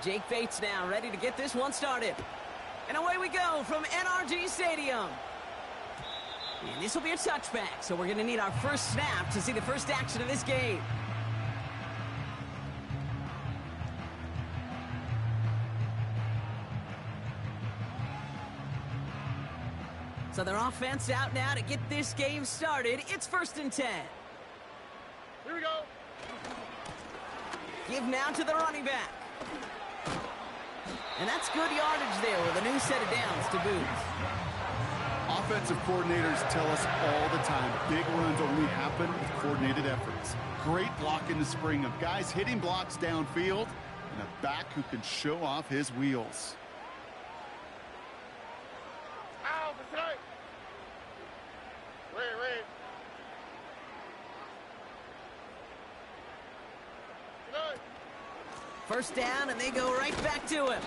Jake Bates now ready to get this one started. And away we go from NRG Stadium. And this will be a touchback, so we're going to need our first snap to see the first action of this game. So their offense out now to get this game started. It's 1st and 10. Here we go. Give now to the running back. And that's good yardage there with a new set of downs to boot. Offensive coordinators tell us all the time, big runs only happen with coordinated efforts. Great block in the spring of guys hitting blocks downfield and a back who can show off his wheels. Ow, that's right. Wait. Good. First down, and they go right back to him.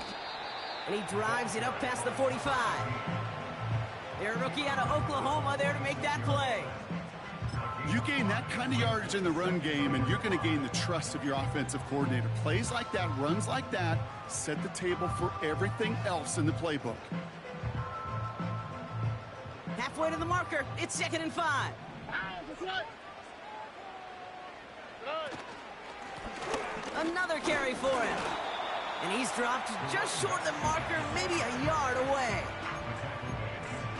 And he drives it up past the 45. They're a rookie out of Oklahoma there to make that play. You gain that kind of yardage in the run game, and you're going to gain the trust of your offensive coordinator. Plays like that, runs like that, set the table for everything else in the playbook. Halfway to the marker, it's 2nd and 5. Ow, that's right. Good. Another carry for him. And he's dropped just short of the marker, maybe a yard away.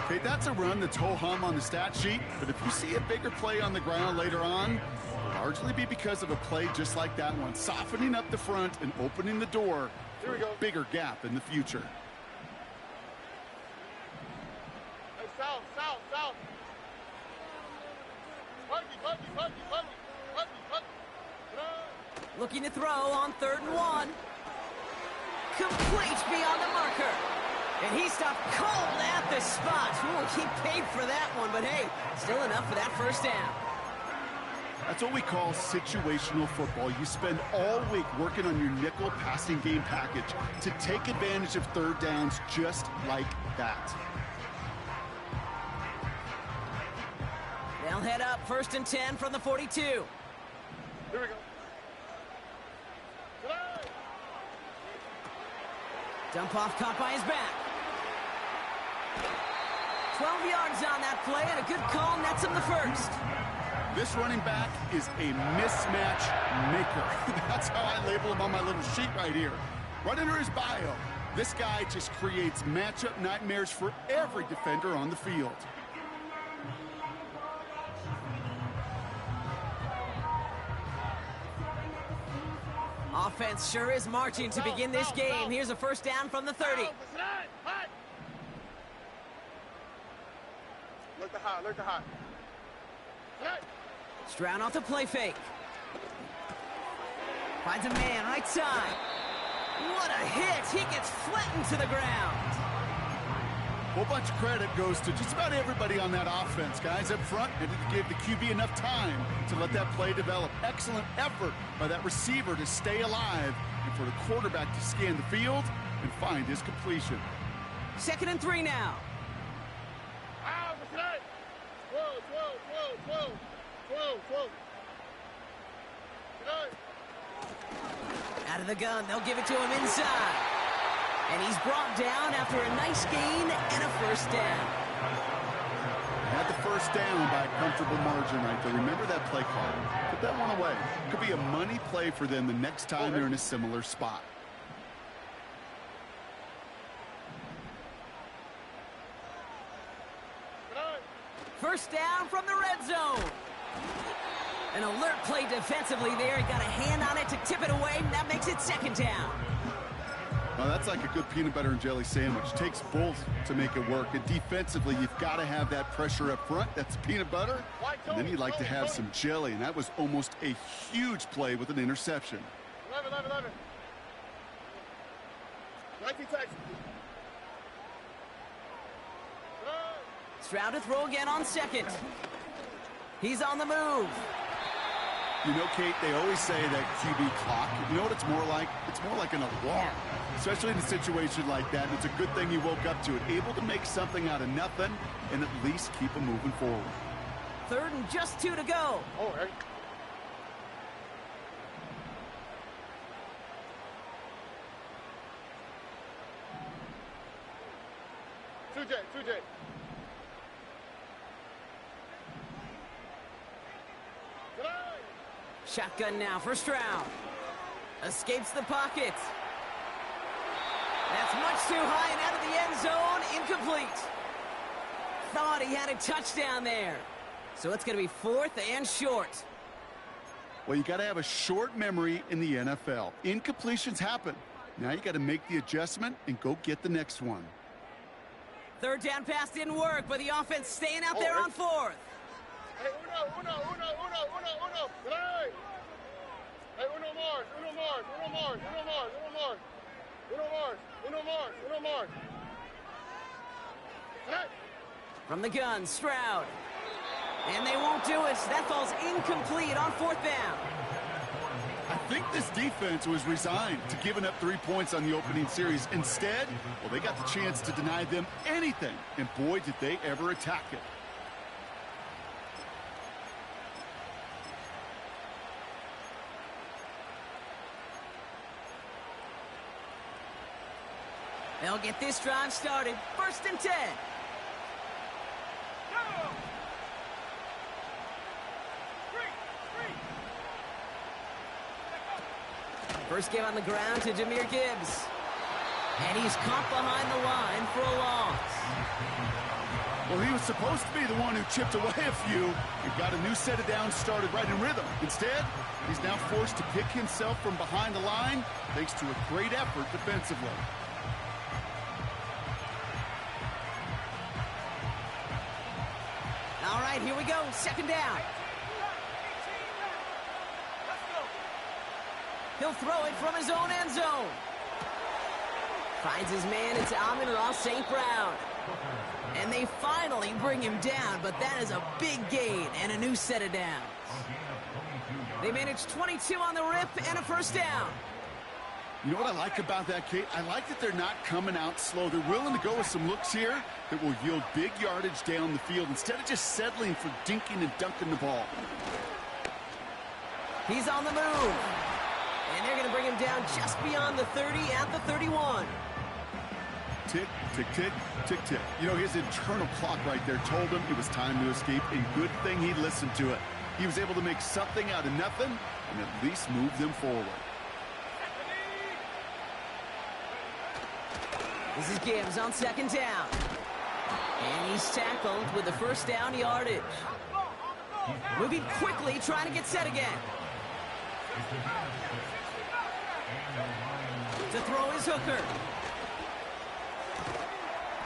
Okay, that's a run that's ho-hum on the stat sheet, but if you see a bigger play on the ground later on, it'll largely be because of a play just like that one, softening up the front and opening the door for a bigger gap in the future. Hey, south. Huggy. Looking to throw on 3rd and 1. Complete beyond the marker. And he stopped cold at the spot. Ooh, he paid for that one, but hey, still enough for that first down. That's what we call situational football. You spend all week working on your nickel passing game package to take advantage of 3rd downs just like that. They'll head up 1st and 10 from the 42. Here we go. Dump off caught by his back. 12 yards on that play, and a good call nets him the first. This running back is a mismatch maker. That's how I label him on my little sheet right here. Right under his bio, this guy just creates matchup nightmares for every defender on the field. Offense sure is marching to begin this game. Here's a first down from the 30. Look the hot. Stroud off the play fake. Finds a man right side. What a hit. He gets flattened to the ground. A whole bunch of credit goes to just about everybody on that offense. Guys up front had to give the QB enough time to let that play develop. Excellent effort by that receiver to stay alive and for the quarterback to scan the field and find his completion. 2nd and 3 now. Ow, that's right. Whoa. Good. Out of the gun, they'll give it to him inside. And he's brought down after a nice gain and a first down. Had the first down by a comfortable margin right there. Remember that play call. Put that one away. Could be a money play for them the next time they're in a similar spot. First down from the red zone. An alert play defensively there. He got a hand on it to tip it away, and that makes it 2nd down. Well, that's like a good peanut butter and jelly sandwich. Takes both to make it work. And defensively, you've got to have that pressure up front. That's peanut butter. And then you'd like to have some jelly. And that was almost a huge play with an interception. 11. 19 Texas. Stroud to throw again on 2nd. He's on the move. You know, Kate, they always say that QB clock. You know what it's more like? It's more like an alarm, especially in a situation like that. And it's a good thing you woke up to it, able to make something out of nothing and at least keep them moving forward. 3rd and just 2 to go. Oh, right. 2J. Shotgun now, first round. Escapes the pocket. That's much too high and out of the end zone. Incomplete. Thought he had a touchdown there. So it's going to be 4th and short. Well, you got to have a short memory in the NFL. Incompletions happen. Now you got to make the adjustment and go get the next one. 3rd down pass didn't work, but the offense staying out there on 4th. Hey, uno. Hey, uno more. Hey. From the gun, Stroud. And they won't do it. That falls incomplete on 4th down. I think this defense was resigned to giving up 3 points on the opening series. Instead, well, they got the chance to deny them anything. And boy, did they ever attack it. They'll get this drive started. 1st and 10. First game on the ground to Jahmyr Gibbs. And he's caught behind the line for a loss. Well, he was supposed to be the one who chipped away a few and got a new set of downs started right in rhythm. Instead, he's now forced to pick himself from behind the line thanks to a great effort defensively. All right, here we go. 2nd down. He'll throw it from his own end zone. Finds his man. It's Amon-Ra St. Brown. And they finally bring him down, but that is a big gain and a new set of downs. They managed 22 on the rip and a 1st down. You know what I like about that, Kate? I like that they're not coming out slow. They're willing to go with some looks here that will yield big yardage down the field instead of just settling for dinking and dunking the ball. He's on the move. And they're going to bring him down just beyond the 30 at the 31. Tick, tick, tick, tick, tick. You know, his internal clock right there told him it was time to escape, and good thing he listened to it. He was able to make something out of nothing and at least move them forward. This is Gibbs on 2nd down. And he's tackled with the 1st down yardage. Moving quickly, trying to get set again. To throw his hooker.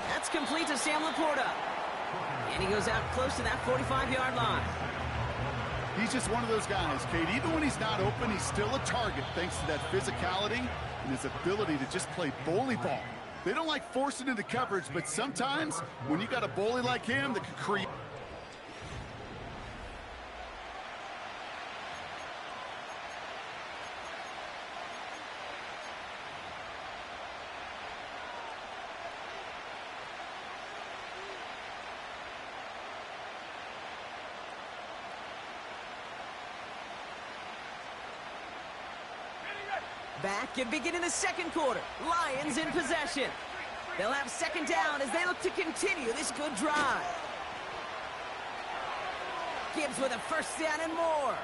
That's complete to Sam Laporta. And he goes out close to that 45-yard line. He's just one of those guys, Kate. Even when he's not open, he's still a target thanks to that physicality and his ability to just play bully ball. They don't like forcing into coverage, but sometimes when you got a bully like him that can create... Back and beginning the 2nd quarter. Lions in possession. They'll have 2nd down as they look to continue this good drive. Gibbs with a 1st down and more.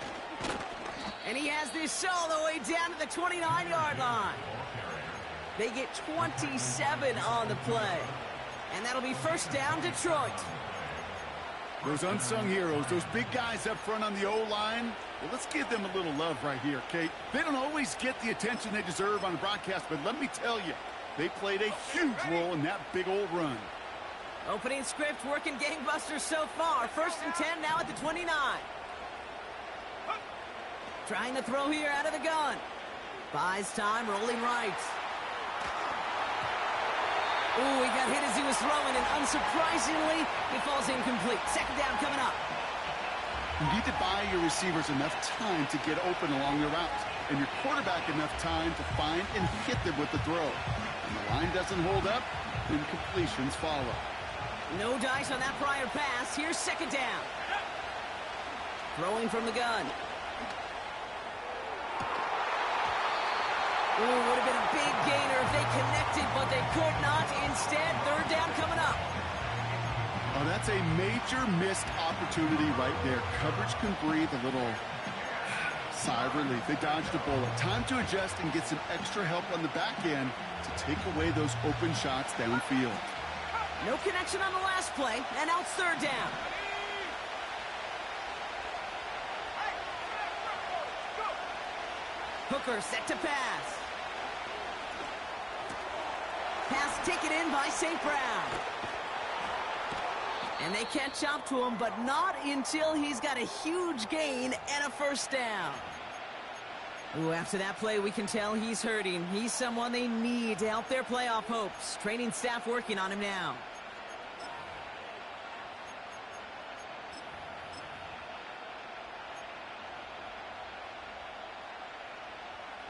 And he has this all the way down to the 29-yard line. They get 27 on the play. And that'll be 1st down, Detroit. Those unsung heroes, those big guys up front on the O-line, well, let's give them a little love right here, Kate. They don't always get the attention they deserve on the broadcast, but let me tell you, they played a huge role in that big old run. Opening script working gangbusters so far. 1st and 10 now at the 29. Trying to throw here out of the gun. Buys time, rolling right. Ooh, he got hit as he was throwing, and unsurprisingly, he falls incomplete. 2nd down coming up. You need to buy your receivers enough time to get open along their routes, and your quarterback enough time to find and hit them with the throw. When the line doesn't hold up, incompletions follow. No dice on that prior pass. Here's 2nd down. Throwing from the gun. Ooh, would have been a big gainer if they connected, but they could not. Instead, third down coming up. Oh, that's a major missed opportunity right there. Coverage can breathe a little sigh of relief. They dodged a bullet. Time to adjust and get some extra help on the back end to take away those open shots downfield. No connection on the last play, and now it's third down. Hooker set to pass. Pass taken in by St. Brown. And they catch up to him, but not until he's got a huge gain and a first down. Ooh, after that play, we can tell he's hurting. He's someone they need to help their playoff hopes. Training staff working on him now.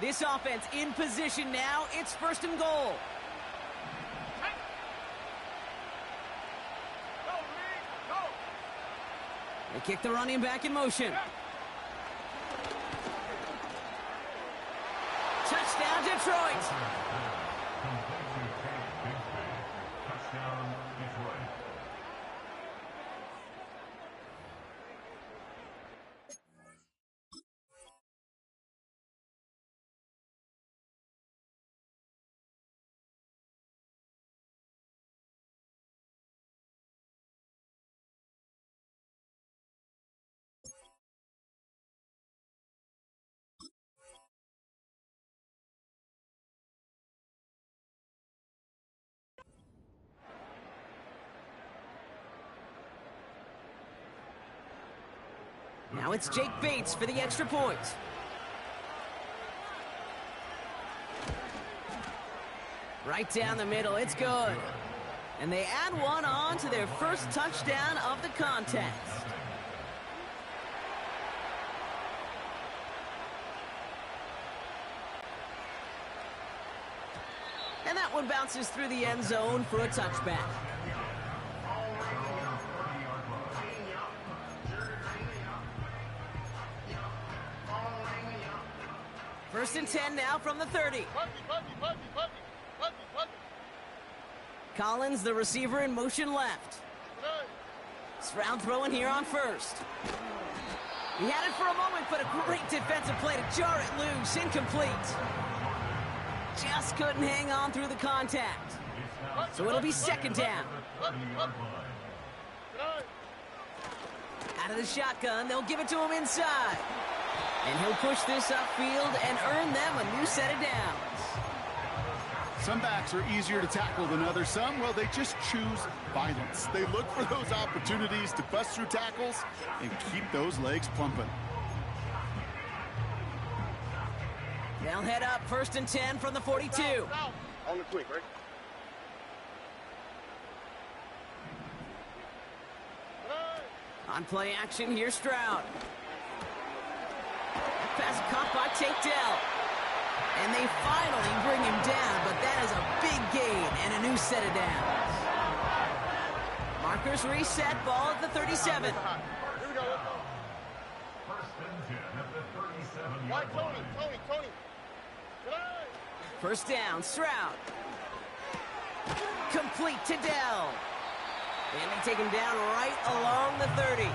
This offense in position now. It's first and goal. They kick the running back in motion. Touchdown, Detroit. Touchdown, Detroit. Now it's Jake Bates for the extra point. Right down the middle, it's good. And they add one on to their first touchdown of the contest. And that one bounces through the end zone for a touchback. First and 10 now from the 30. Collins, the receiver, in motion left. Stroud throwing here on first. He had it for a moment, but a great defensive play to jar it loose. Incomplete. Just couldn't hang on through the contact. So it'll be second down. Out of the shotgun, they'll give it to him inside. And he'll push this upfield and earn them a new set of downs. Some backs are easier to tackle than others. Some, well, they just choose violence. They look for those opportunities to bust through tackles and keep those legs pumping. They'll head up first and 10 from the 42. On the quick, right? On play action, here's Stroud. Pass caught by Tate Dell. And they finally bring him down, but that is a big gain and a new set of downs. Markers reset, ball at the 37. Here we go. First and 10 at the 37. Right, Tony. First down, Stroud. Complete to Dell. And they take him down right along the 30.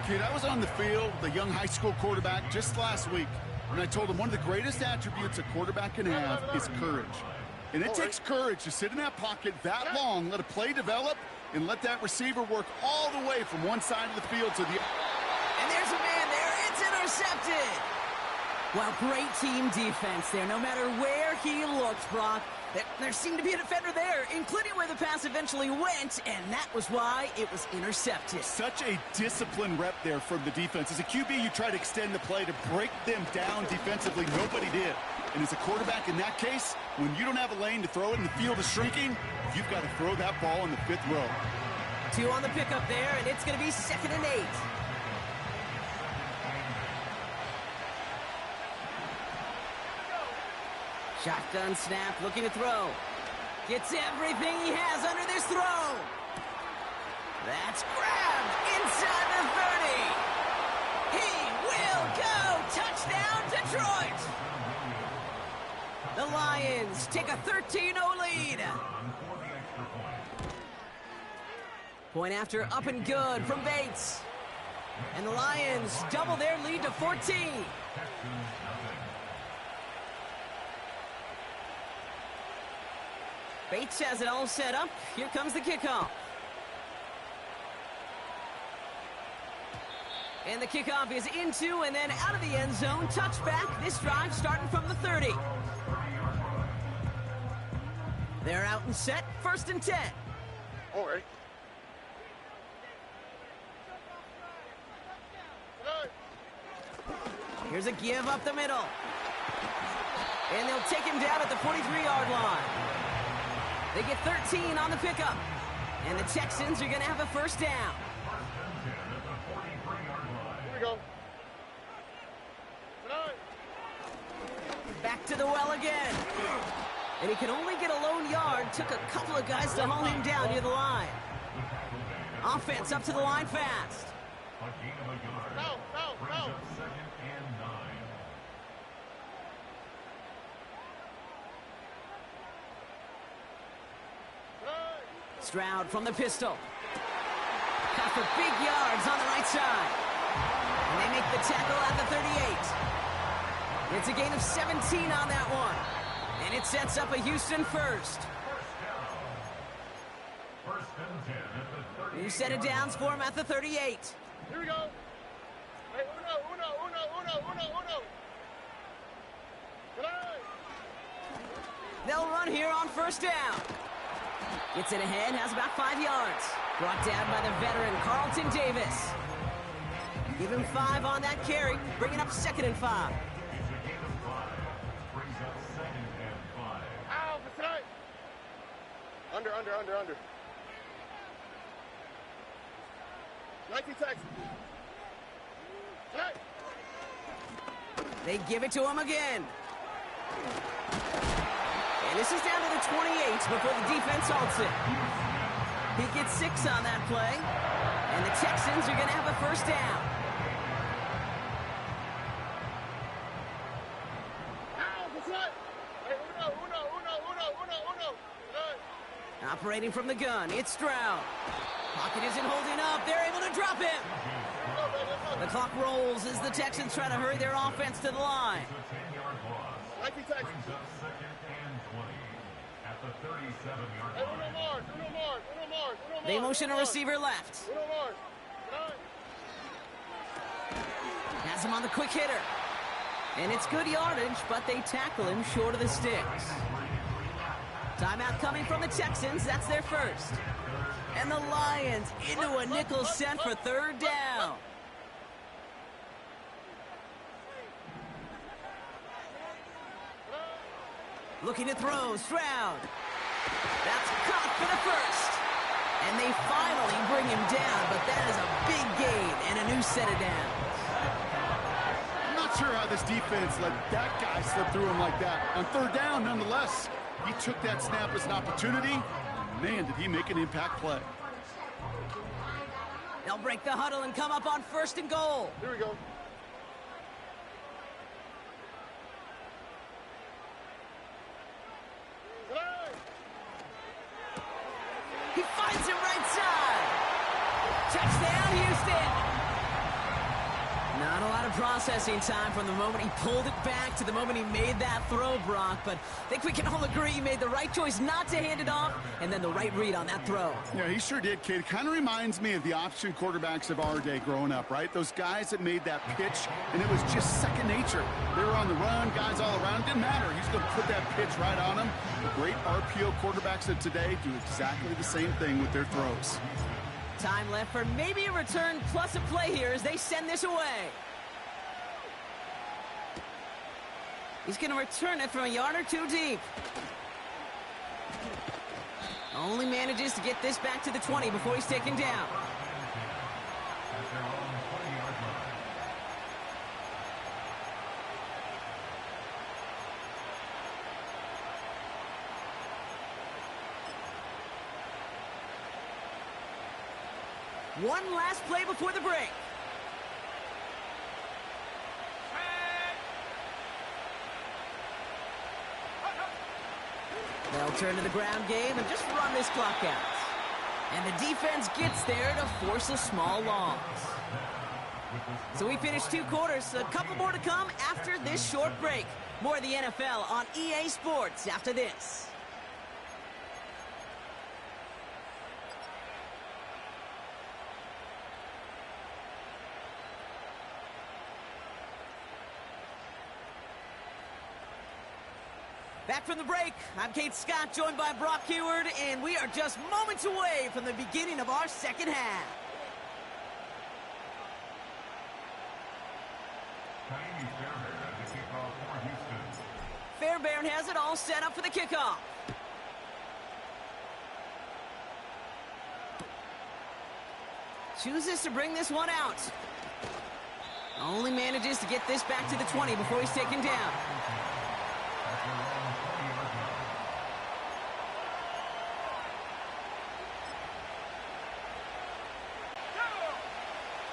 Kid, I was on the field with a young high school quarterback just last week, and I told him one of the greatest attributes a quarterback can have is courage. And it takes courage to sit in that pocket that long, let a play develop, and let that receiver work all the way from one side of the field to the other. And there's a man there. It's intercepted. Well, great team defense there. No matter where he looked, Brock, there seemed to be a defender there, including where the pass eventually went, and that was why it was intercepted. Such a disciplined rep there from the defense. As a QB, you try to extend the play to break them down defensively. Nobody did. And as a quarterback in that case, when you don't have a lane to throw it and the field is shrinking, you've got to throw that ball in the fifth row. 2 on the pickup there, and it's going to be 2nd and 8. Shotgun snap, looking to throw. Gets everything he has under this throw. That's grabbed inside the 30. He will go. Touchdown, Detroit. Lions take a 13-0 lead. Point after up and good from Bates. And the Lions double their lead to 14. Bates has it all set up. Here comes the kickoff. And the kickoff is into and then out of the end zone. Touchback. This drive starting from the 30. They're out and set. 1st and 10. All right. Here's a give up the middle. And they'll take him down at the 43-yard line. They get 13 on the pickup. And the Texans are going to have a 1st down. Here we go. Back to the well again. And he can only get a lone yard. Took a couple of guys to hold him down near the line. Offense up to the line fast. No. Stroud from the pistol. Got for big yards on the right side. And they make the tackle at the 38. It's a gain of 17 on that one. And it sets up a Houston 1st. New set of downs for him at the 38. Here we go. Hey, uno. They'll run here on 1st down. Gets it ahead, has about 5 yards. Brought down by the veteran, Carlton Davis. Give him 5 on that carry, bringing up 2nd and 5. Ow, for tonight. Under. 19 Texans. Tonight. They give it to him again. And this is down to the 28 before the defense halts it. He gets 6 on that play. And the Texans are going to have a 1st down. Ow, for tonight. Hey, uno. Tonight. Operating from the gun, it's Stroud. Pocket isn't holding up. They're able to drop him. The clock rolls as the Texans try to hurry their offense to the line. 19 Texans. Hey, uno more. They motion a receiver left. Uno more. Tonight. Has him on the quick hitter. And it's good yardage, but they tackle him short of the sticks. Timeout coming from the Texans. That's their 1st. And the Lions into a nickel set for 3rd down. Looking to throw, Stroud. That's caught for the 1st. And they finally bring him down, but that is a big gain and a new set of downs. I'm not sure how this defense let that guy slip through him like that. On 3rd down, nonetheless, he took that snap as an opportunity. Man, did he make an impact play. They'll break the huddle and come up on 1st and goal. Here we go. He finds him right side. Touchdown, Houston. Not a lot of processing time from the moment he pulled it back to the moment he made that throw, Brock. But I think we can all agree he made the right choice not to hand it off, and then the right read on that throw. Yeah, he sure did, kid. Kind of reminds me of the option quarterbacks of our day growing up, right? Those guys that made that pitch, and it was just second nature. They were on the run, guys all around. Didn't matter. He's going to put that pitch right on him. The great RPO quarterbacks of today do exactly the same thing with their throws. Time left for maybe a return plus a play here as they send this away. He's going to return it from a yard or 2 deep. Only manages to get this back to the 20 before he's taken down. One last play before the break. They'll turn to the ground game and just run this clock out. And the defense gets there to force a small loss. So we finished 2 quarters. A couple more to come after this short break. More of the NFL on EA Sports after this. Back from the break, I'm Kate Scott, joined by Brock Heward, and we are just moments away from the beginning of our second half. Fairbairn has it all set up for the kickoff. Chooses to bring this one out. Only manages to get this back to the 20 before he's taken down.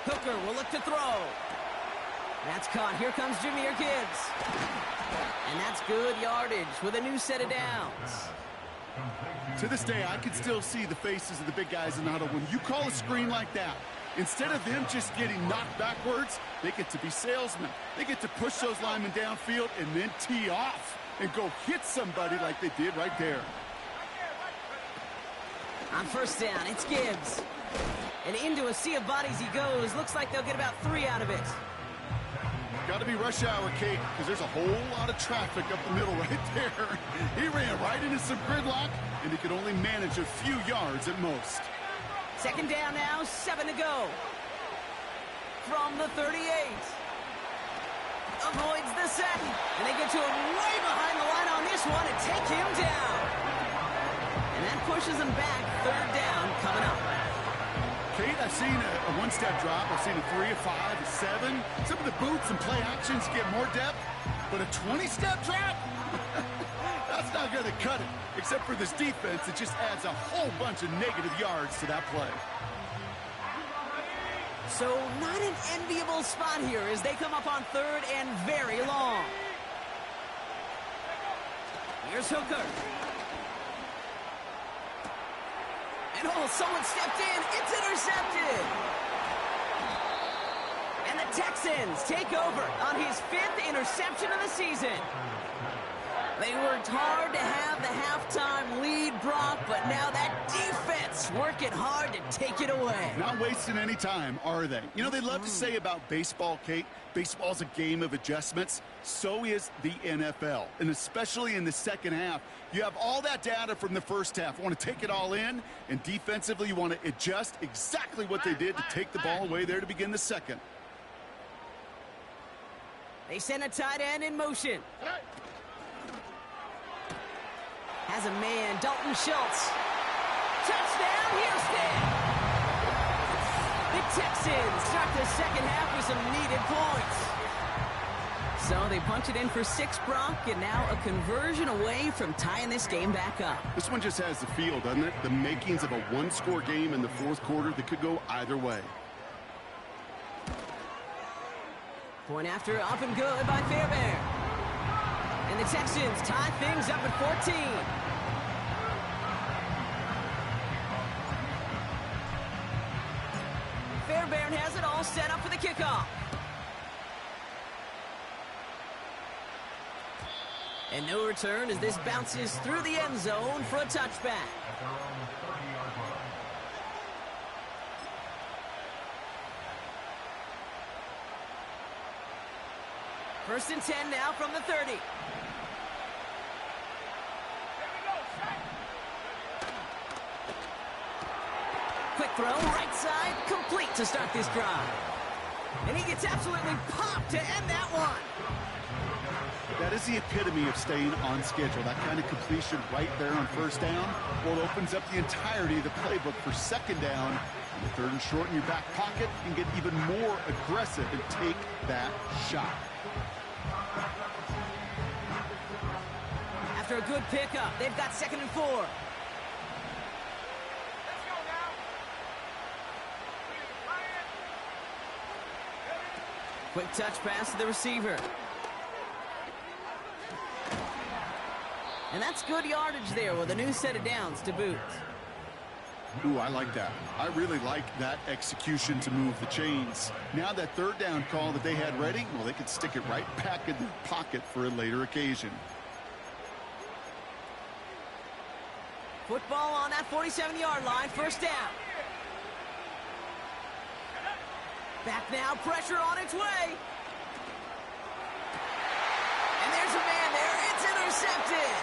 Hooker will look to throw. That's caught. Here comes Jahmyr Gibbs. And that's good yardage with a new set of downs. To this day, I can still see the faces of the big guys in the huddle. When you call a screen like that, instead of them just getting knocked backwards, they get to be salesmen. They get to push those linemen downfield and then tee off and go hit somebody like they did right there. On first down, it's Gibbs. And into a sea of bodies he goes. Looks like they'll get about 3 out of it. Got to be rush hour, Kate, because there's a whole lot of traffic up the middle right there. He ran right into some gridlock, and he could only manage a few yards at most. Second down now, 7 to go. From the 38. Avoids the sack. And they get to him way behind the line on this one and take him down. And that pushes him back. Third down coming up. Kate, I've seen a one-step drop. I've seen a 3, a 5, a 7. Some of the boots and play actions get more depth. But a 20-step drop? That's not going to cut it. Except for this defense, it just adds a whole bunch of negative yards to that play. So not an enviable spot here as they come up on third and very long. Here's Hooker. And oh, someone stepped in. It's intercepted. And the Texans take over on his 5th interception of the season. They worked hard to have the halftime lead, Brock, but now that defense working hard to take it away. Not wasting any time, are they? You know, they love to say about baseball, Kate, baseball's a game of adjustments. So is the NFL, and especially in the second half. You have all that data from the first half. You want to take it all in, and defensively you want to adjust exactly what they did to take the ball away there to begin the second. They send a tight end in motion. Has a man, Dalton Schultz. Touchdown, Houston! The Texans start the second half with some needed points. So they punch it in for 6, Brock, and now a conversion away from tying this game back up. This one just has the feel, doesn't it? The makings of a one-score game in the fourth quarter that could go either way. Point after, up and good by Fairbairn. And the Texans tie things up at 14. Fairbairn has it all set up for the kickoff. And no return as this bounces through the end zone for a touchback. First and 10 now from the 30. Quick throw, right side, complete to start this drive. And he gets absolutely popped to end that one. That is the epitome of staying on schedule. That kind of completion right there on first down. Well, it opens up the entirety of the playbook for second down. And the third and short in your back pocket, you can get even more aggressive and take that shot. After a good pickup, they've got 2nd and 4. Quick touch pass to the receiver. And that's good yardage there with a new set of downs to boot. Ooh, I like that. I really like that execution to move the chains. Now that third down call that they had ready, well, they can stick it right back in their pocket for a later occasion. Football on that 47-yard line, first down. Back now, pressure on its way. And there's a man there, it's intercepted.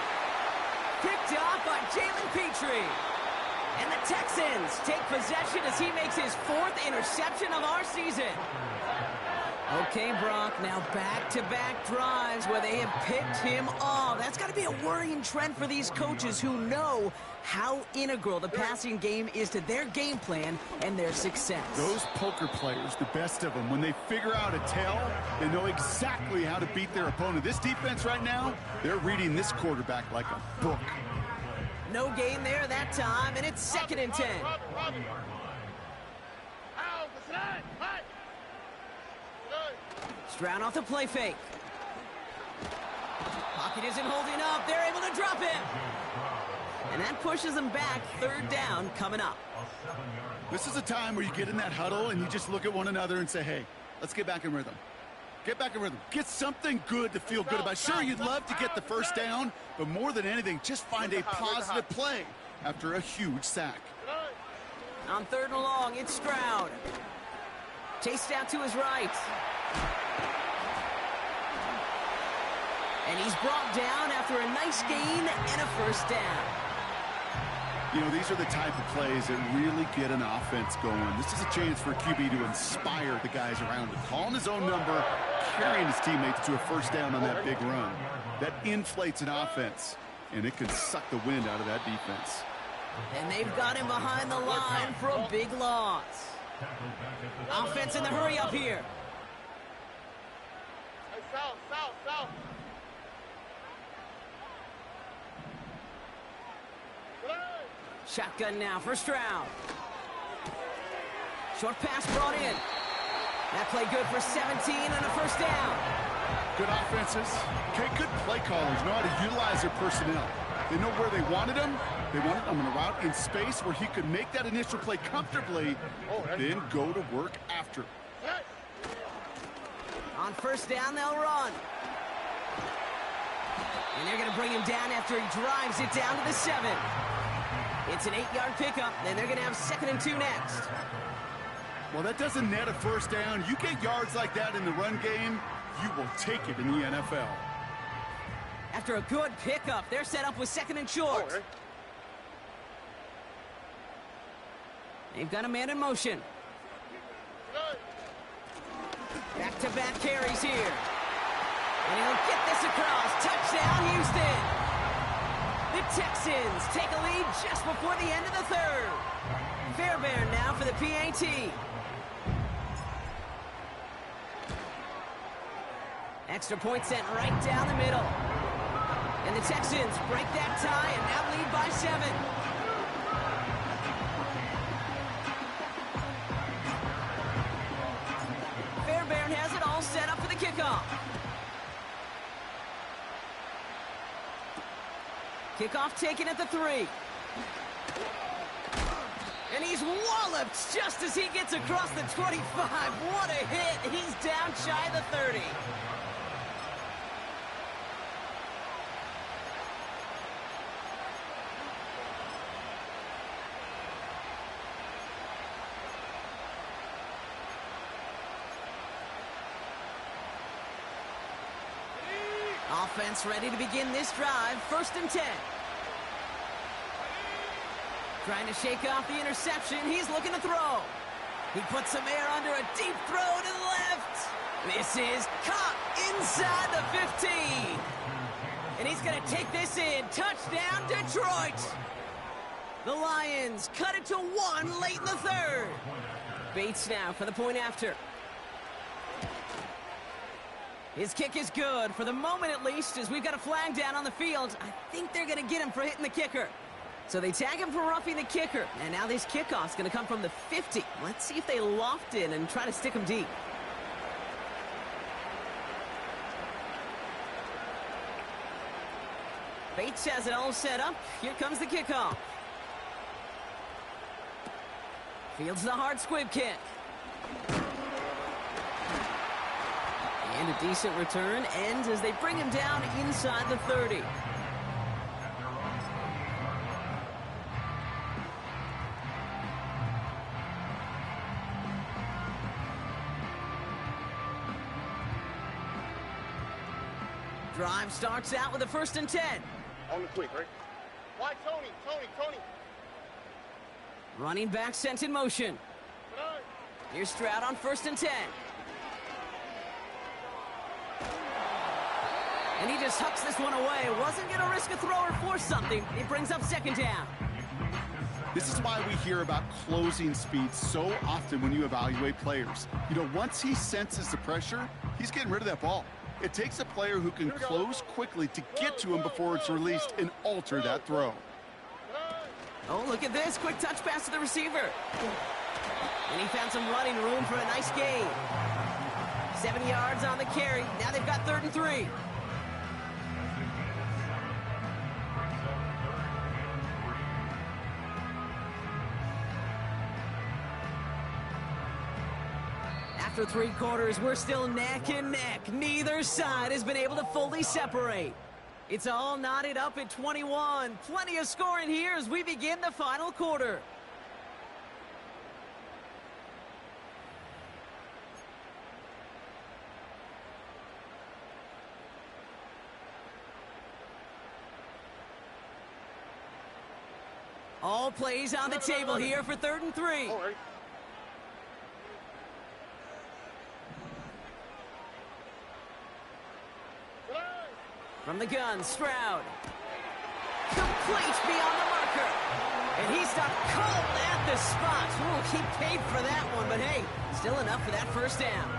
Picked off by Jalen Petrie. And the Texans take possession as he makes his 4th interception of our season. Okay, Brock, now back-to-back drives where they have picked him off. That's got to be a worrying trend for these coaches who know how integral the passing game is to their game plan and their success. Those poker players, the best of them, when they figure out a tell, they know exactly how to beat their opponent. This defense right now, they're reading this quarterback like a book. No gain there that time, and it's 2nd and 10. Stroud off the play fake. Pocket isn't holding up. They're able to drop him. And that pushes them back. 3rd down coming up. This is a time where you get in that huddle and you just look at one another and say, hey, let's get back in rhythm. Get back in rhythm. Get something good to feel good about. Sure, you'd love to get the first down, but more than anything, just find a positive play after a huge sack. On 3rd and long, it's Stroud. Chased out to his right. And he's brought down after a nice gain and a first down. You know, these are the type of plays that really get an offense going. This is a chance for a QB to inspire the guys around him. Calling his own number, carrying his teammates to a first down on that big run. That inflates an offense, and it can suck the wind out of that defense. And they've got him behind the line for a big loss. Offense in the hurry up here. Hey, south. Shotgun now for Stroud. Short pass brought in. That play good for 17 and a first down. Good offenses. Okay, good play callers know how to utilize their personnel. They know where they wanted him. They wanted him on a route in space where he could make that initial play comfortably, then go to work after. On first down, they'll run. And they're going to bring him down after he drives it down to the 7. It's an 8-yard pickup, and they're going to have 2nd and 2 next. Well, that doesn't net a first down. You get yards like that in the run game, you will take it in the NFL. After a good pickup, they're set up with 2nd and short. They've got a man in motion. Back-to-back carries here. And he'll get this across. Touchdown, Houston. The Texans take a lead just before the end of the 3rd. Fairbairn now for the PAT. Extra point sent right down the middle. And the Texans break that tie and now lead by 7. Fairbairn has it all set up for the kickoff. Kickoff taken at the 3. And he's walloped just as he gets across the 25. What a hit. He's down shy of the 30. Offense ready to begin this drive. 1st and 10. Trying to shake off the interception. He's looking to throw. He puts some air under a deep throw to the left. This is caught inside the 15. And he's going to take this in. Touchdown, Detroit. The Lions cut it to 1 late in the 3rd. Bates now for the point after. His kick is good, for the moment at least, as we've got a flag down on the field. I think they're going to get him for hitting the kicker. So they tag him for roughing the kicker. And now this kickoff's going to come from the 50. Let's see if they loft in and try to stick him deep. Bates has it all set up. Here comes the kickoff. Fields the hard squib kick. And a decent return ends as they bring him down inside the 30. Drive starts out with a 1st and 10. On the quick, right? Why Tony? Running back sent in motion. Here's Stroud on 1st and 10. And he just hucks this one away. Wasn't going to risk a throw or force something. It brings up 2nd down. This is why we hear about closing speed so often when you evaluate players. You know, once he senses the pressure, he's getting rid of that ball. It takes a player who can close quickly to get to him before it's released and alter that throw. Oh, look at this. Quick touch pass to the receiver. And he found some running room for a nice gain. 7 yards on the carry. Now they've got 3rd and 3. After 3 quarters, we're still neck and neck. Neither side has been able to fully separate. It's all knotted up at 21. Plenty of scoring here as we begin the final quarter. All plays on the table here for 3rd and 3. All right. From the gun, Stroud. Complete beyond the marker. And he stopped cold at the spot. Ooh, he paid for that one, but hey, still enough for that 1st down.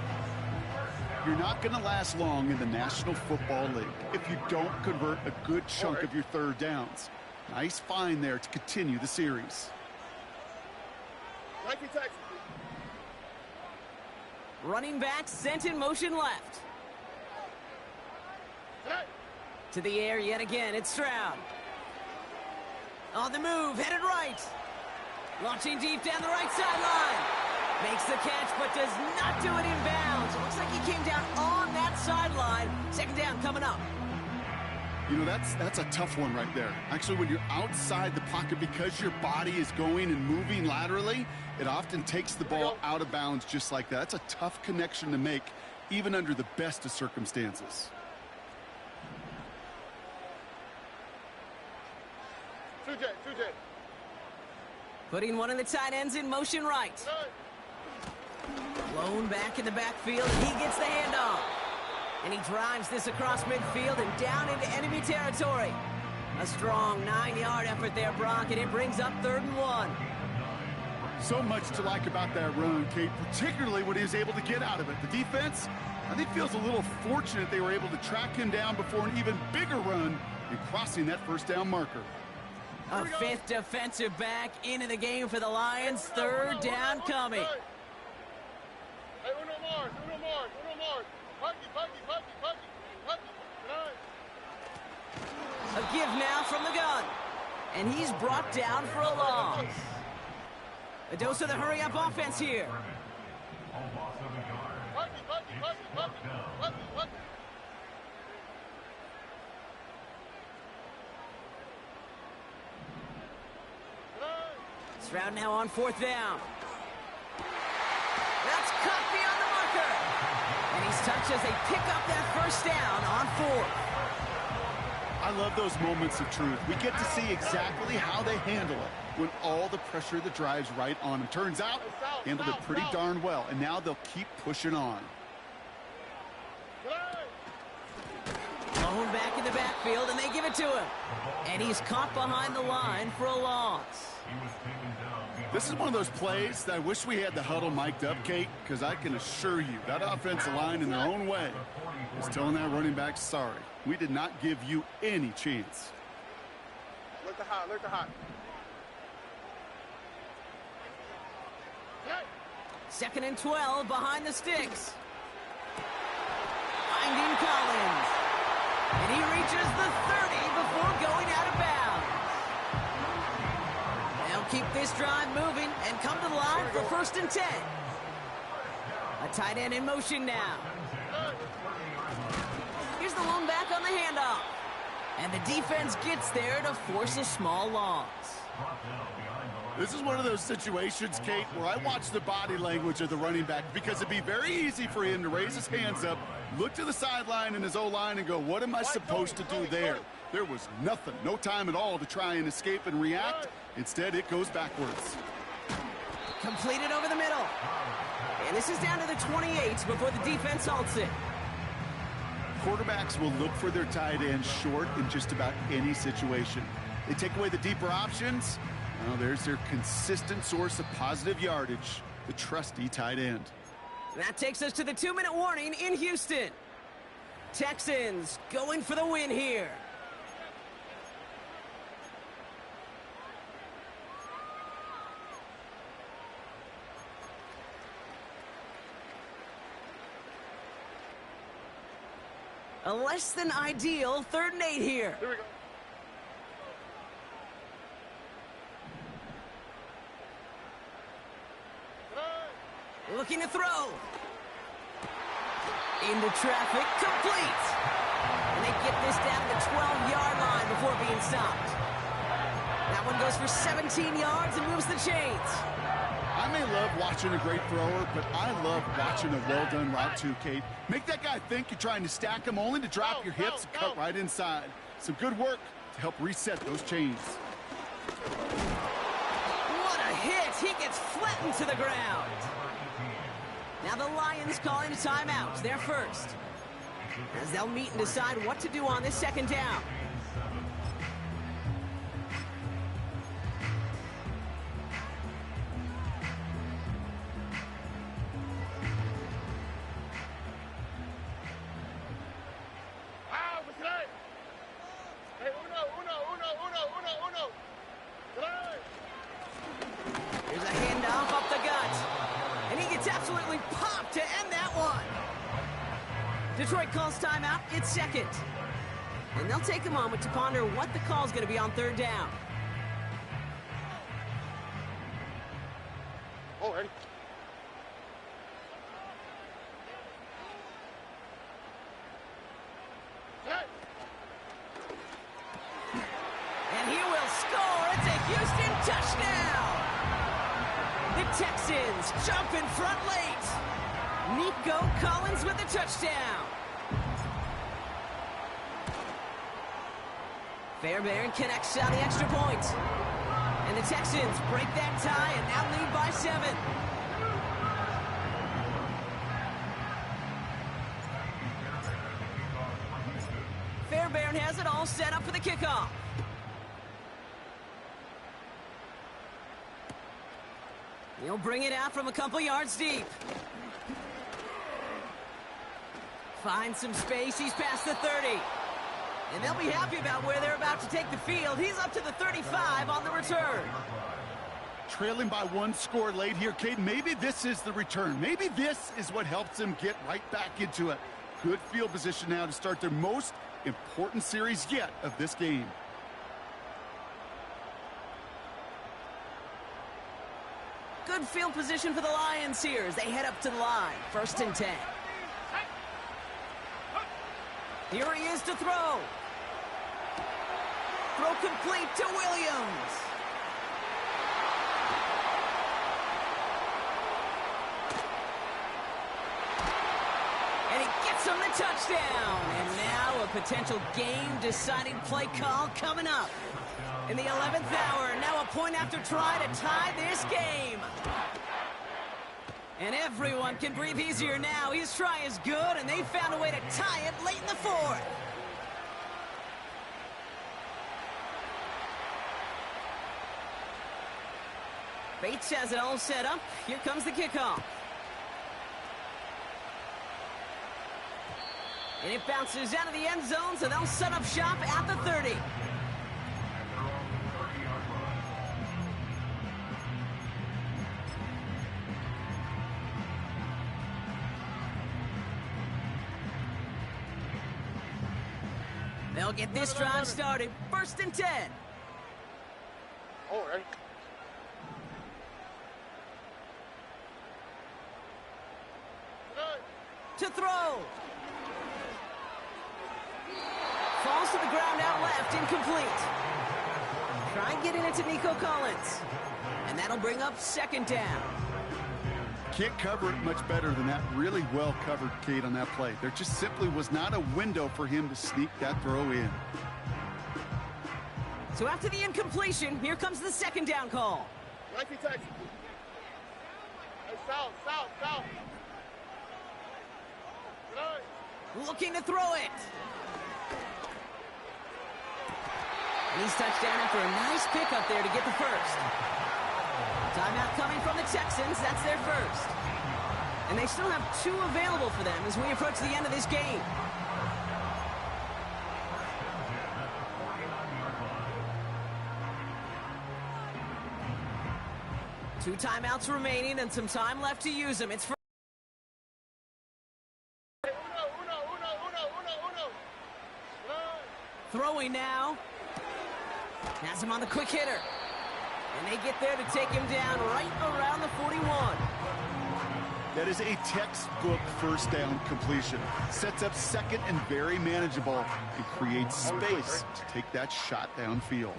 You're not going to last long in the National Football League if you don't convert a good chunk of your 3rd downs. Nice find there to continue the series. Running back sent in motion left. To the air yet again, it's Stroud. On the move, headed right. Launching deep down the right sideline. Makes the catch, but does not do it in bounds. Looks like he came down on that sideline. 2nd down coming up. You know, that's a tough one right there. Actually, when you're outside the pocket, because your body is going and moving laterally, it often takes the ball out of bounds just like that. That's a tough connection to make, even under the best of circumstances. Putting one of the tight ends in motion right. Blown back in the backfield, and he gets the handoff. And he drives this across midfield and down into enemy territory. A strong 9-yard effort there, Brock, and it brings up 3rd and 1. So much to like about that run, Kate, particularly what he was able to get out of it. The defense, I think, feels a little fortunate they were able to track him down before an even bigger run and crossing that 1st down marker. A 5th defensive back into the game for the Lions. 3rd down coming. A give now from the gun. And he's brought down for a loss. A dose of the hurry-up offense here. Stroud now on 4th down. That's cut beyond the marker. And he's touched as they pick up that 1st down on 4th. I love those moments of truth. We get to see exactly how they handle it when all the pressure that drives right on them. Turns out, handled it pretty darn well, and now they'll keep pushing on. Blown back in the backfield, and they give it to him. And he's caught behind the line for a loss. This is one of those plays that I wish we had the huddle mic'd up, Kate, because I can assure you that offensive line in their own way is telling that running back, sorry, we did not give you any chance. Look the hot, look the hot. 2nd and 12 behind the sticks. Finding Collins. And he reaches the 30 before keep this drive moving and come to the line for 1st and 10. A tight end in motion now. Here's the lone back on the handoff. And the defense gets there to force a small loss. This is one of those situations, Kate, where I watch the body language of the running back, because it'd be very easy for him to raise his hands up, look to the sideline in his O-line and go, what am I supposed to do there? There was nothing, no time at all to try and escape and react. Instead, it goes backwards. Completed over the middle. And this is down to the 28 before the defense halts it. Quarterbacks will look for their tight end short in just about any situation. They take away the deeper options. Well, there's their consistent source of positive yardage, the trusty tight end. That takes us to the 2-minute warning in Houston. Texans going for the win here. A less than ideal 3rd and 8 here. Here we go. Looking to throw. Into traffic, complete. And they get this down to the 12-yard line before being stopped. That one goes for 17 yards and moves the chains. I may love watching a great thrower, but I love watching a well-done route too, Kate. Make that guy think you're trying to stack him, only to drop your hips and cut right inside. Some good work to help reset those chains. What a hit! He gets flattened to the ground. Now the Lions calling a timeout. They're first, as they'll meet and decide what to do on this 2nd down. Here's a handoff up the gut. And he gets absolutely popped to end that one. Detroit calls timeout. It's 2nd. And they'll take a moment to ponder what the call's going to be on 3rd down. Oh, ready? And he will score. It's a Houston touchdown. The Texans jump in front late. Nico Collins with the touchdown. Fairbairn connects on the extra point. And the Texans break that tie and now lead by 7. Fairbairn has it all set up for the kickoff. He'll bring it out from a couple yards deep. Finds some space. He's past the 30. And they'll be happy about where they're about to take the field. He's up to the 35 on the return. Trailing by 1 score late here, Kate. Maybe this is the return. Maybe this is what helps them get right back into it. Good field position now to start their most important series yet of this game. Good field position for the Lions here as they head up to the line. 1st and 10. Here he is to throw. Throw complete to Williams. And he gets him the touchdown. And now a potential game-deciding play call coming up. In the 11th hour, now a point after try to tie this game. And everyone can breathe easier now. His try is good, and they found a way to tie it late in the 4th. Bates has it all set up. Here comes the kickoff. And it bounces out of the end zone, so they'll set up shop at the 30. They'll get this drive started. 1st and 10. Oh, ready? falls to the ground out left, incomplete. Try getting it to Nico Collins. And that'll bring up second down. Can't cover it much better than that. Really well covered, Kate, on that play. There just simply was not a window for him to sneak that throw in. So after the incompletion, here comes the second down call. Nike touch. Hey, south, south, south. Good. Looking to throw it. And he's touched down after a nice pickup there to get the first. Timeout coming from the Texans. That's their first. And they still have 2 available for them as we approach the end of this game. Two timeouts remaining and some time left to use them. It's for throwing now. Has him on the quick hitter. And they get there to take him down right around the 41. That is a textbook first down completion. Sets up second and very manageable and creates space to take that shot downfield.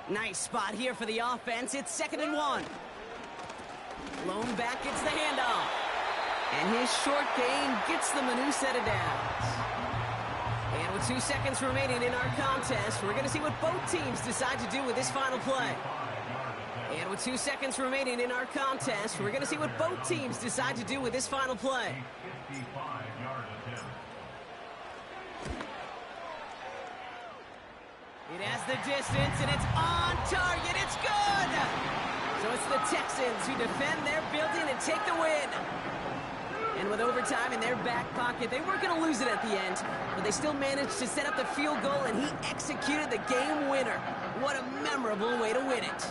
Nice spot here for the offense. It's 2nd and 1. Lone back gets the handoff. And his short gain gets them a new set of downs. And with 2 seconds remaining in our contest, we're going to see what both teams decide to do with this final play. And with 2 seconds remaining in our contest, we're going to see what both teams decide to do with this final play. It has the distance, and it's on target. It's good! So it's the Texans who defend their building and take the win. And with overtime in their back pocket, they weren't going to lose it at the end, but they still managed to set up the field goal, and he executed the game winner. What a memorable way to win it.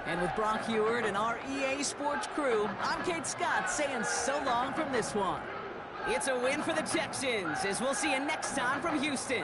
And with Brock Heward and our EA Sports crew, I'm Kate Scott saying so long from this one. It's a win for the Texans, as we'll see you next time from Houston.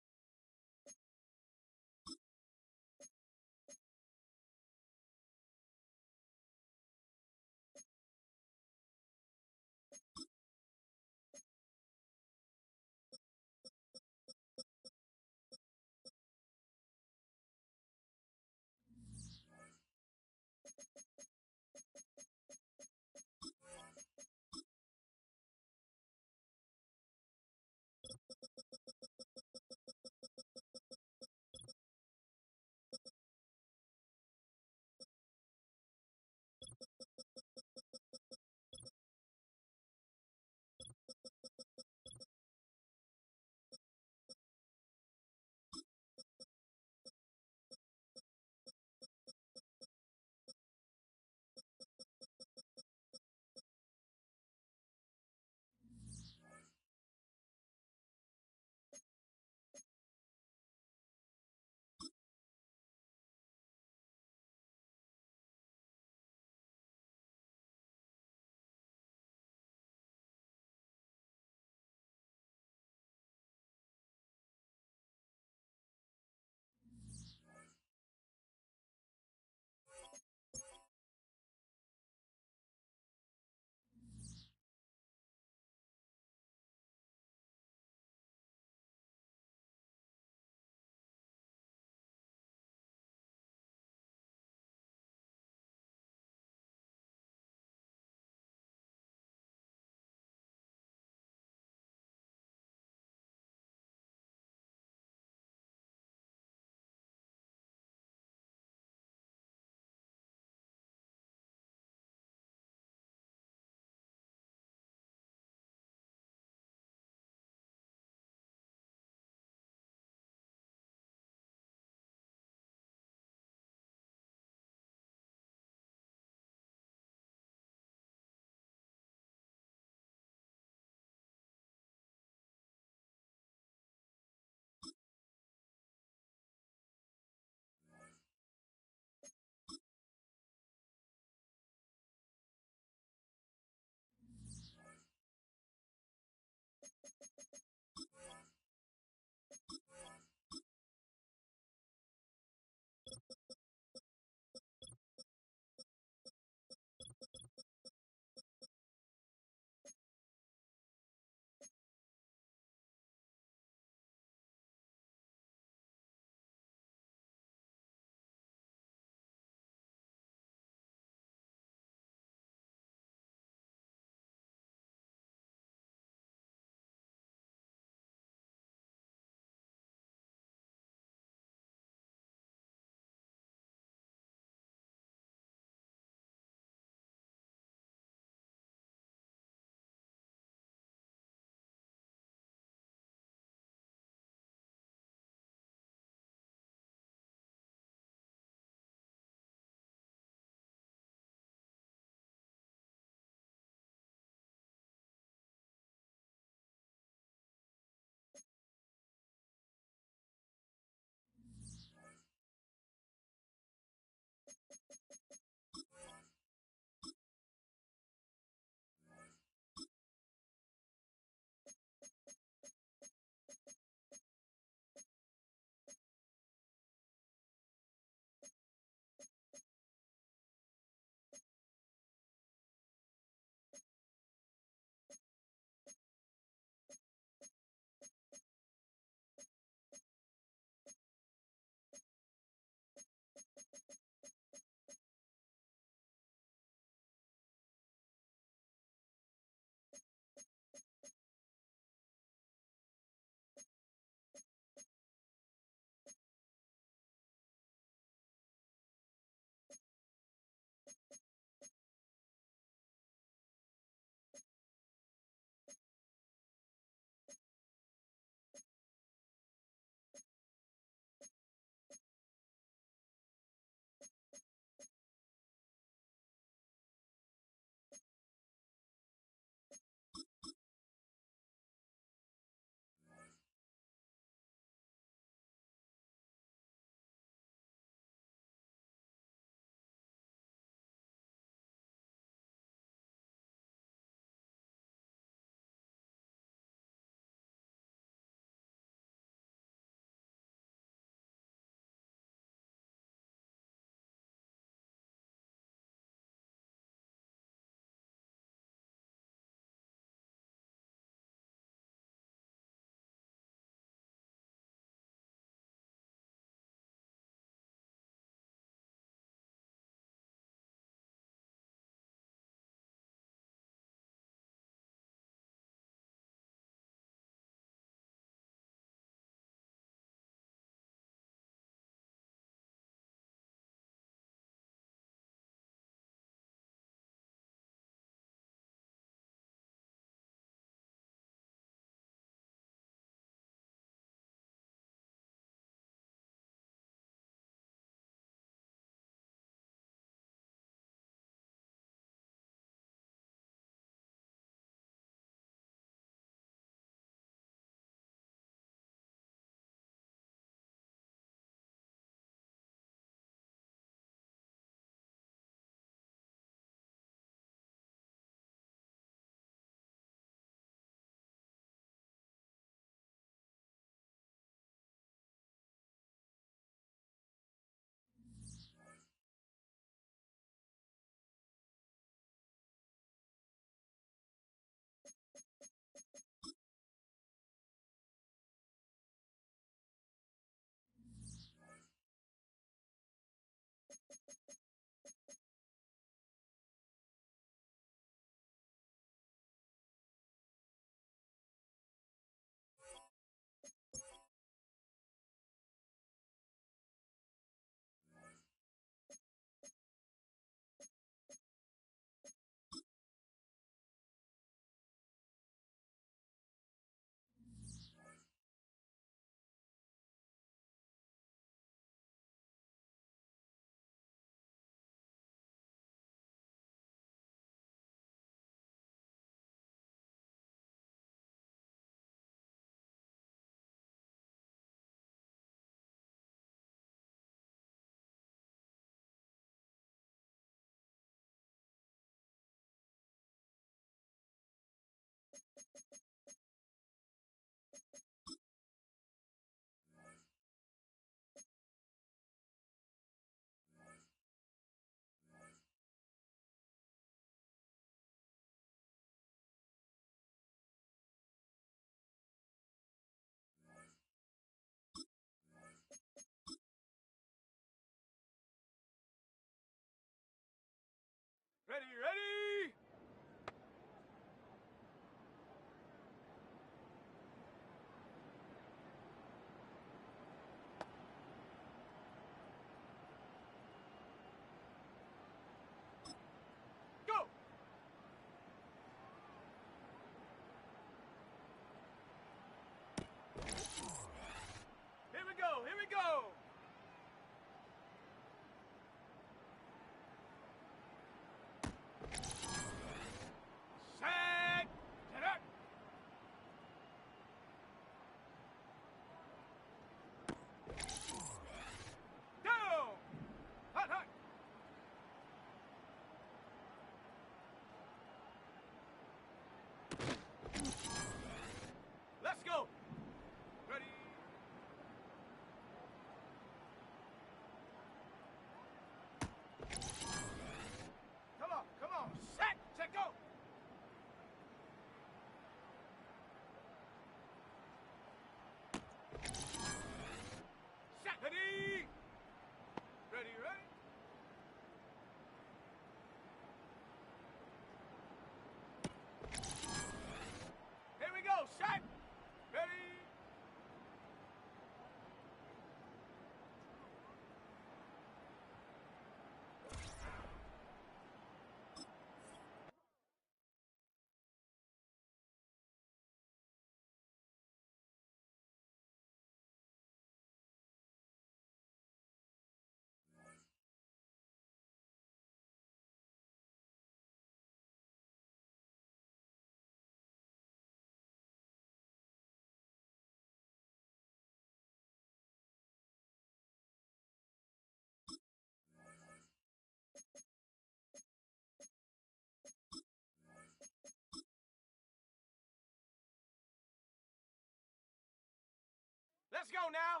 go now.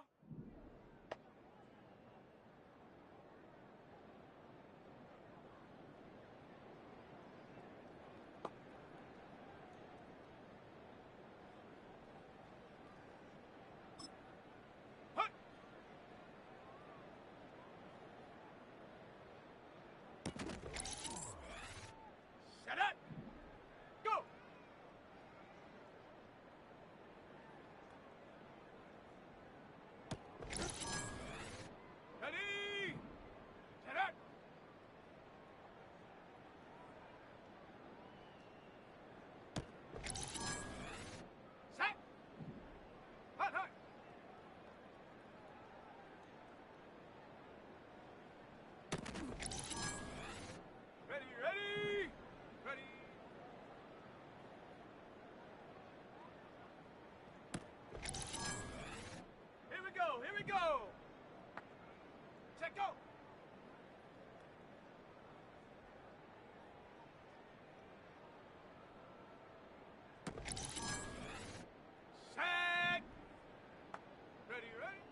Hut. Set up. Go. Ready. Set up. Set. Hut, hut. Ready, ready. Ready. Here we go, here we go. Check go. Set. Ready, ready.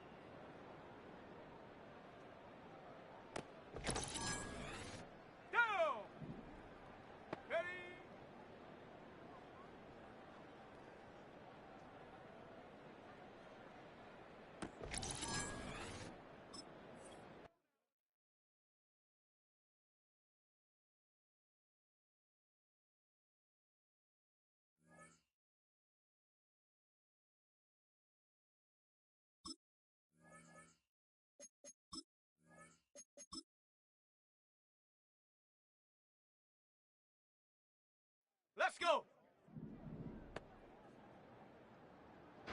Down. Ready. Let's go.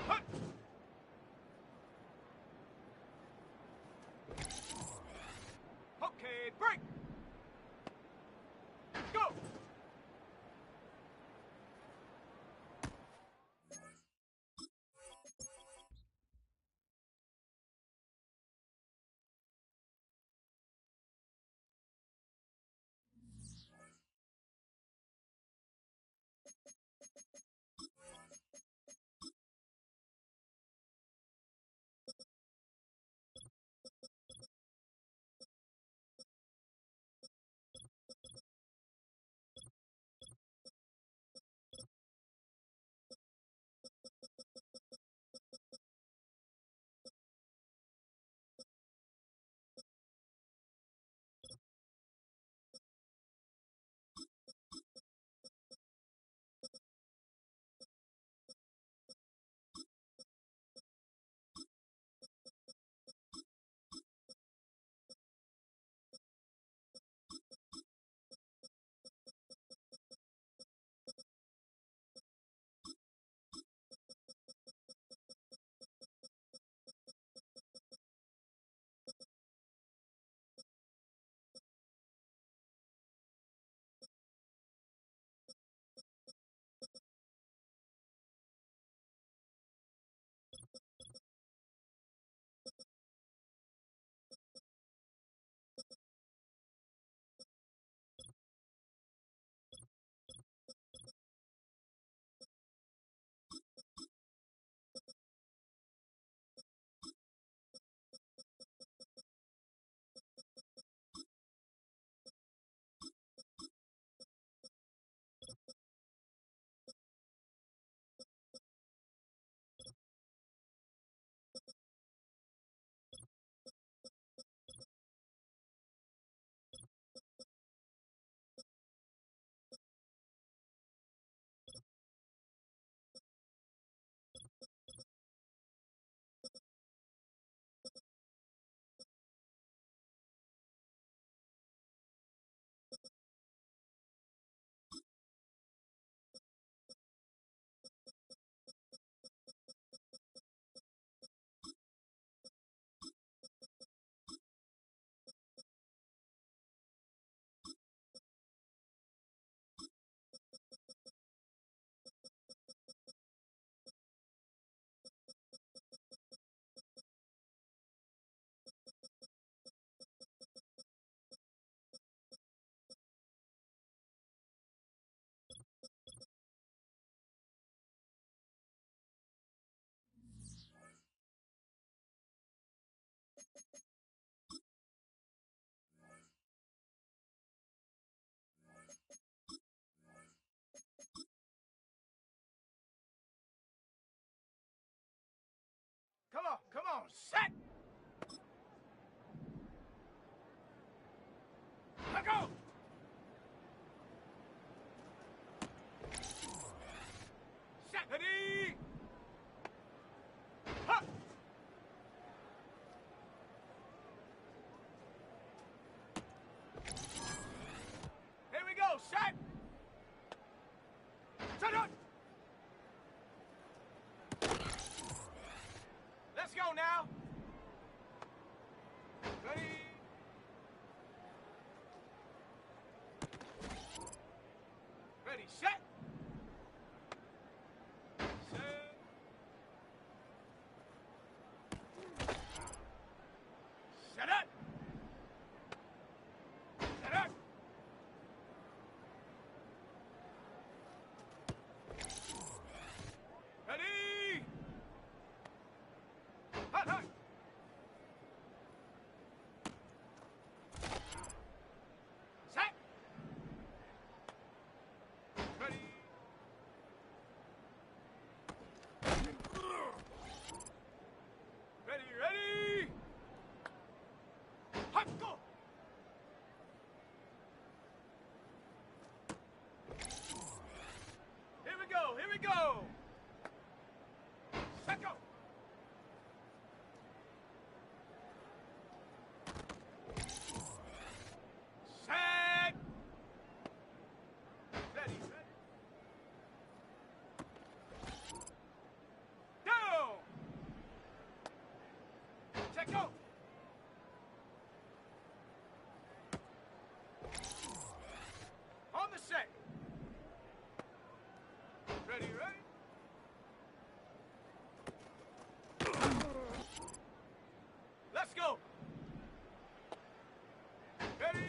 Hut. Okay, break. Go. set! Let go! Set! Ready! Huh! Here we go, set! Set up! Let's go now! Ready? Ready, set! Set! Set up! Set up! Ready! Hut, hut! Set! Ready! Ready, ready! Hut, go! Here we go, here we go! Set, go! Set! Ready, ready. Down! Set, go! On the set! Ready, ready? Let's go! Ready?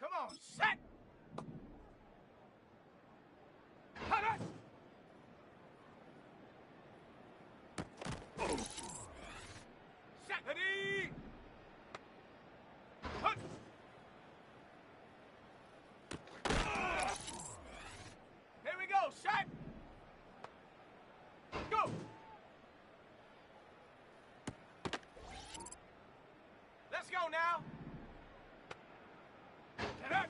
Come on, set! Hut, hut! Set, ready! Hut! Here we go, set! Go! Let's go now! Set up!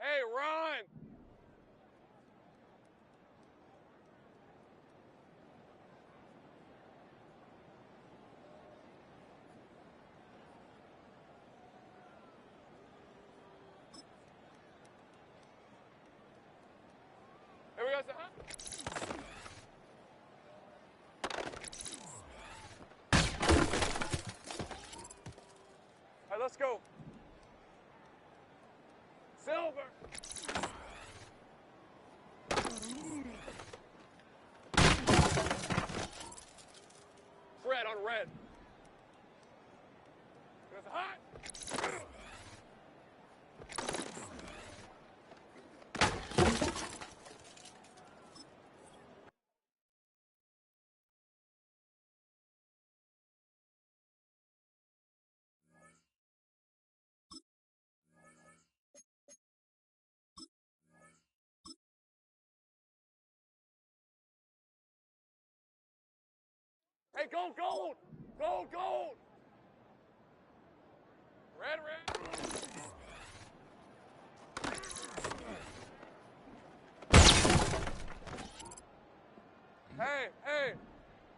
Hey, run! Here we go, son. All right, let's go. Silver. Red on red. It's hot. Hey, gold, gold! Gold, gold! Red, red. Hey, hey,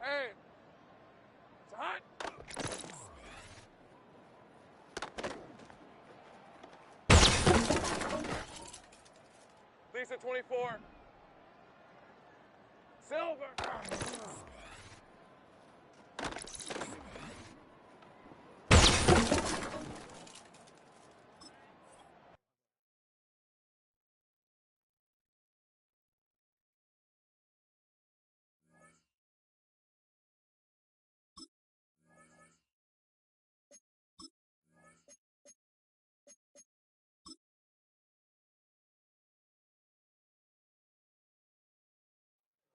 hey. It's hot. Lisa 24. Silver.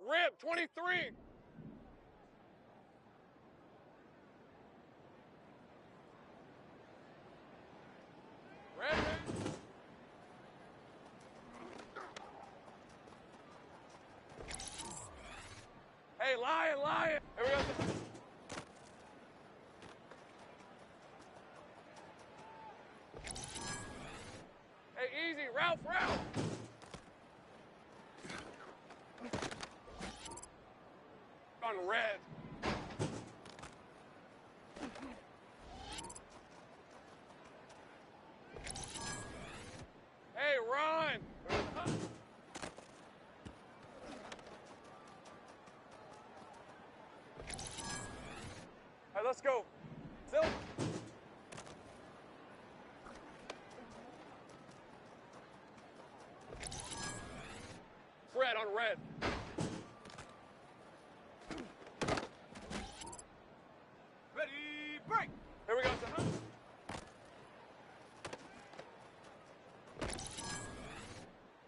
Rib 23. Red, red. Hey, lion, lion. Here we go. Hey, easy, Ralph, Ralph. On red. Hey, run. All right, let's go. Silver. Red on red. Ready, break! Here we go, son.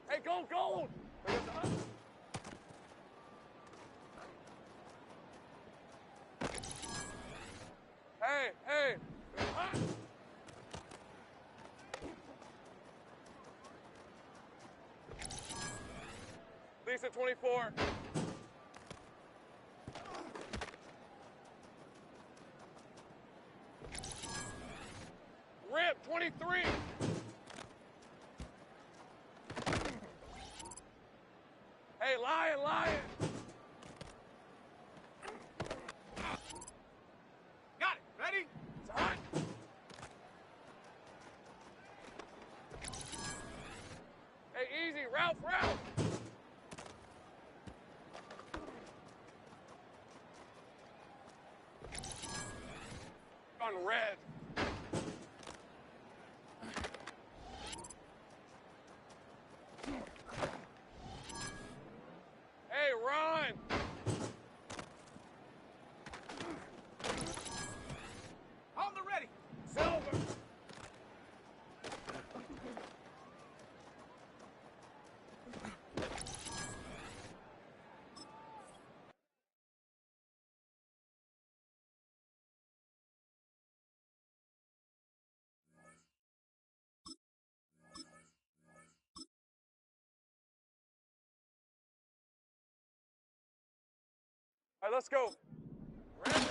Hey, gold, gold. Here we go, son. Hey, hey. Hot. Lisa 24. Rip 23. Hey, lion, lion. Got it, ready? It's hot. Hey, easy, Ralph, Ralph. On red. Hey, run. On the ready! Silver. All right, let's go. Red, red.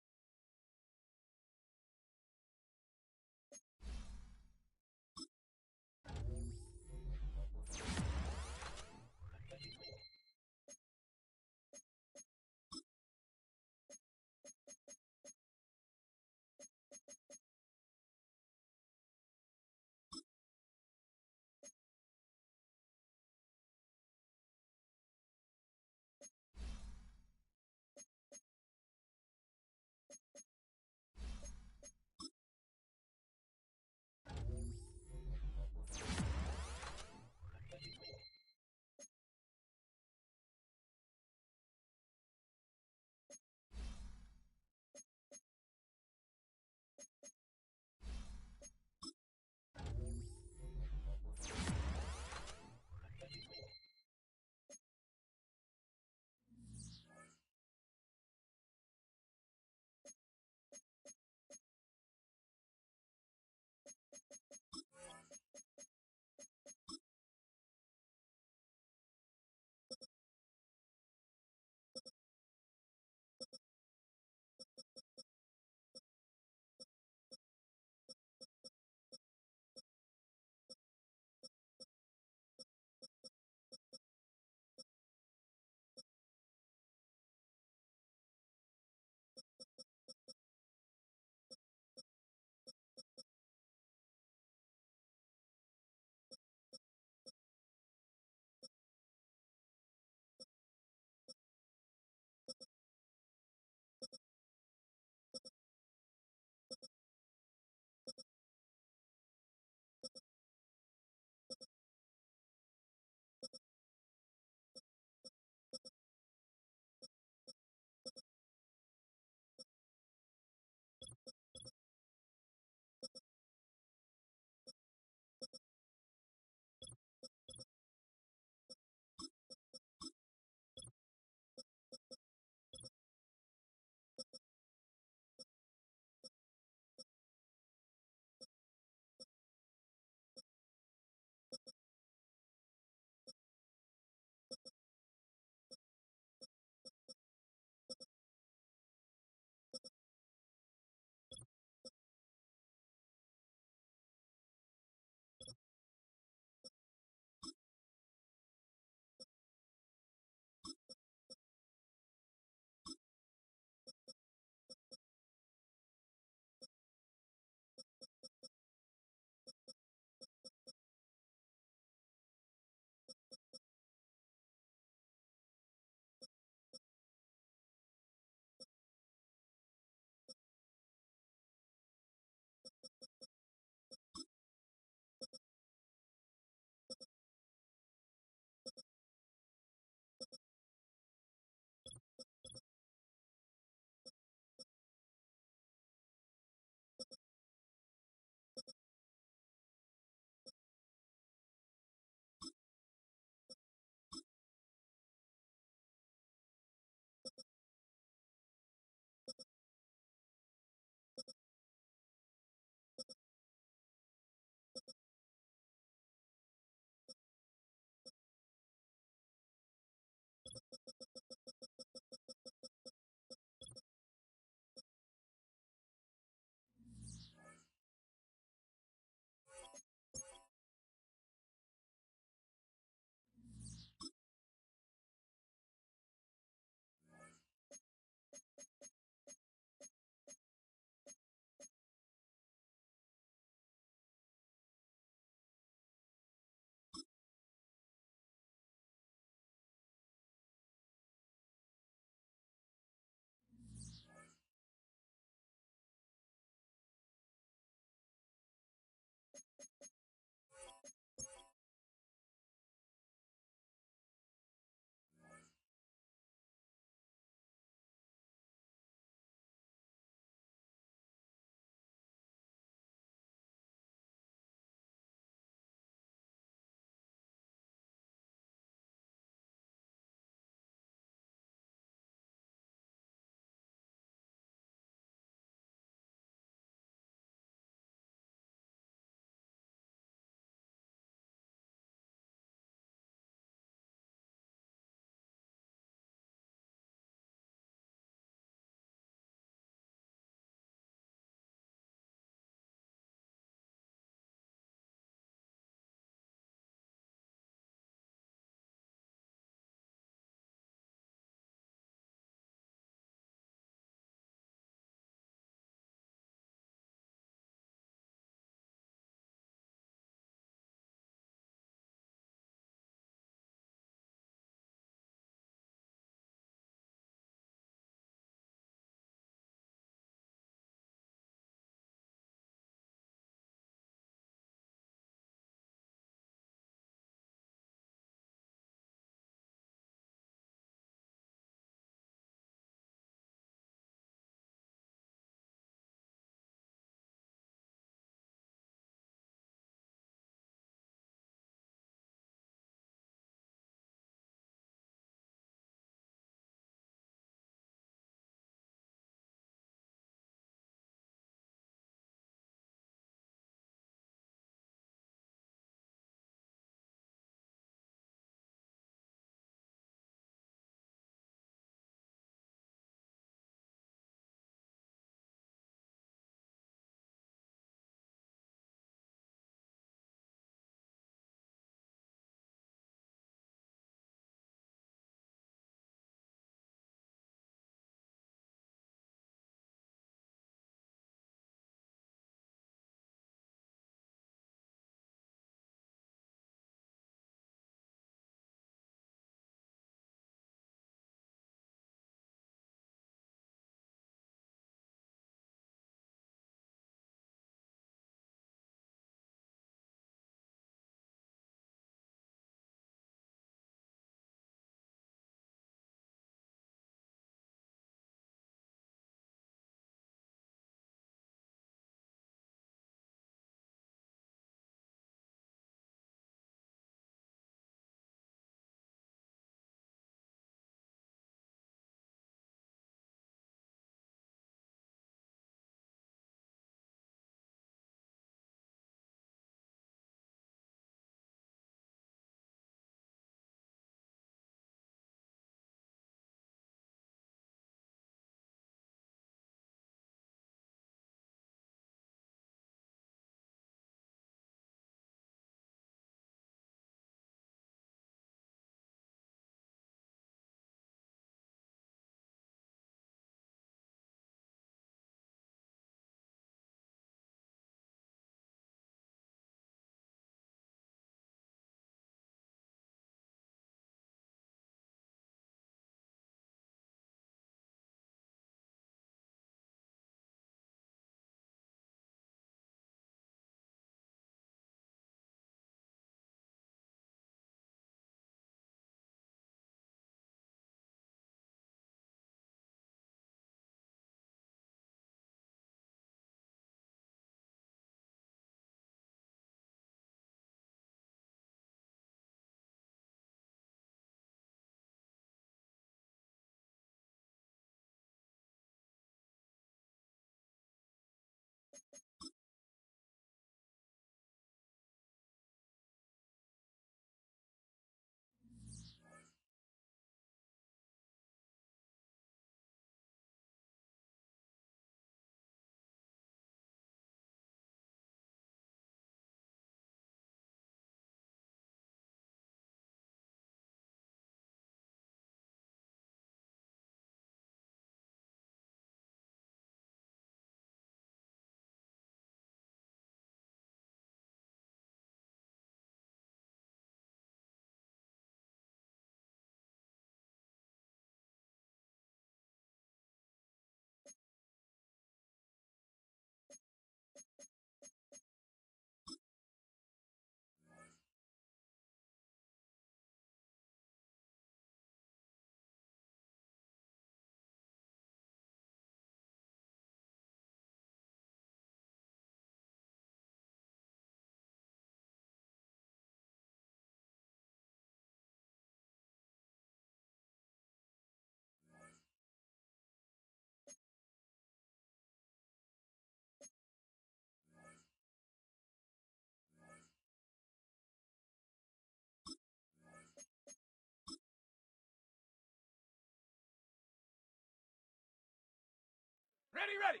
Ready, ready.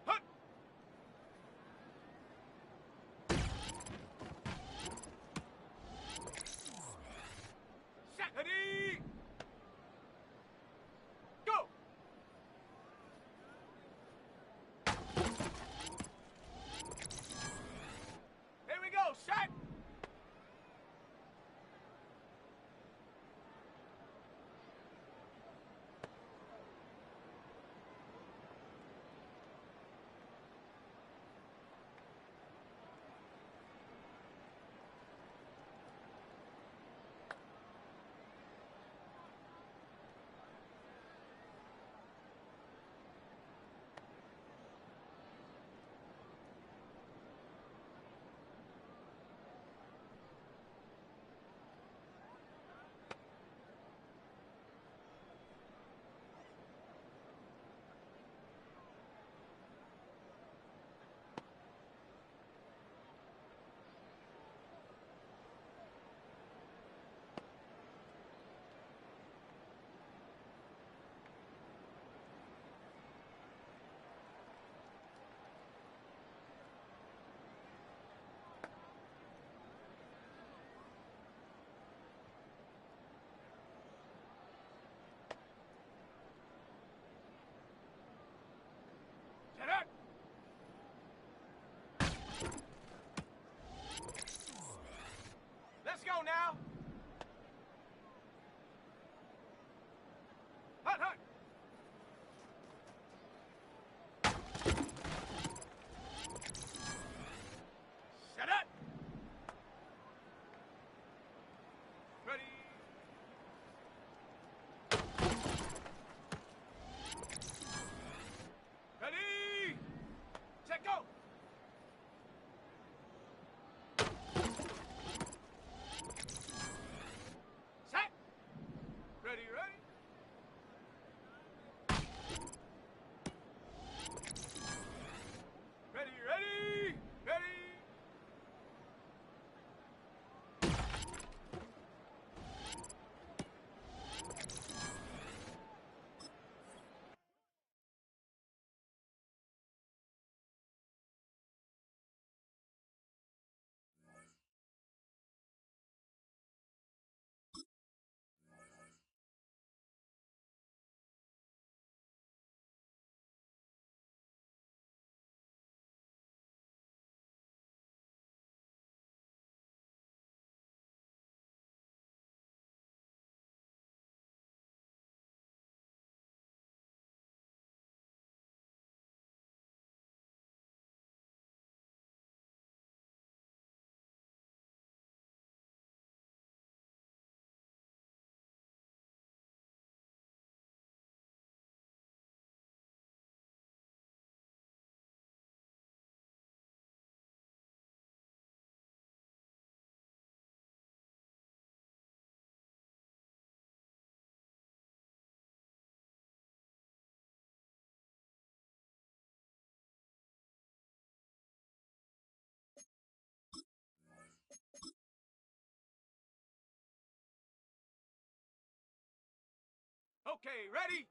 Hut. Set. Ready. Go. Here we go. Shot. Get up. Let's go now. Hut, hut. Set up. Ready. Ready. Set, go. Set. Ready, ready. Ready, ready, ready. Okay, ready?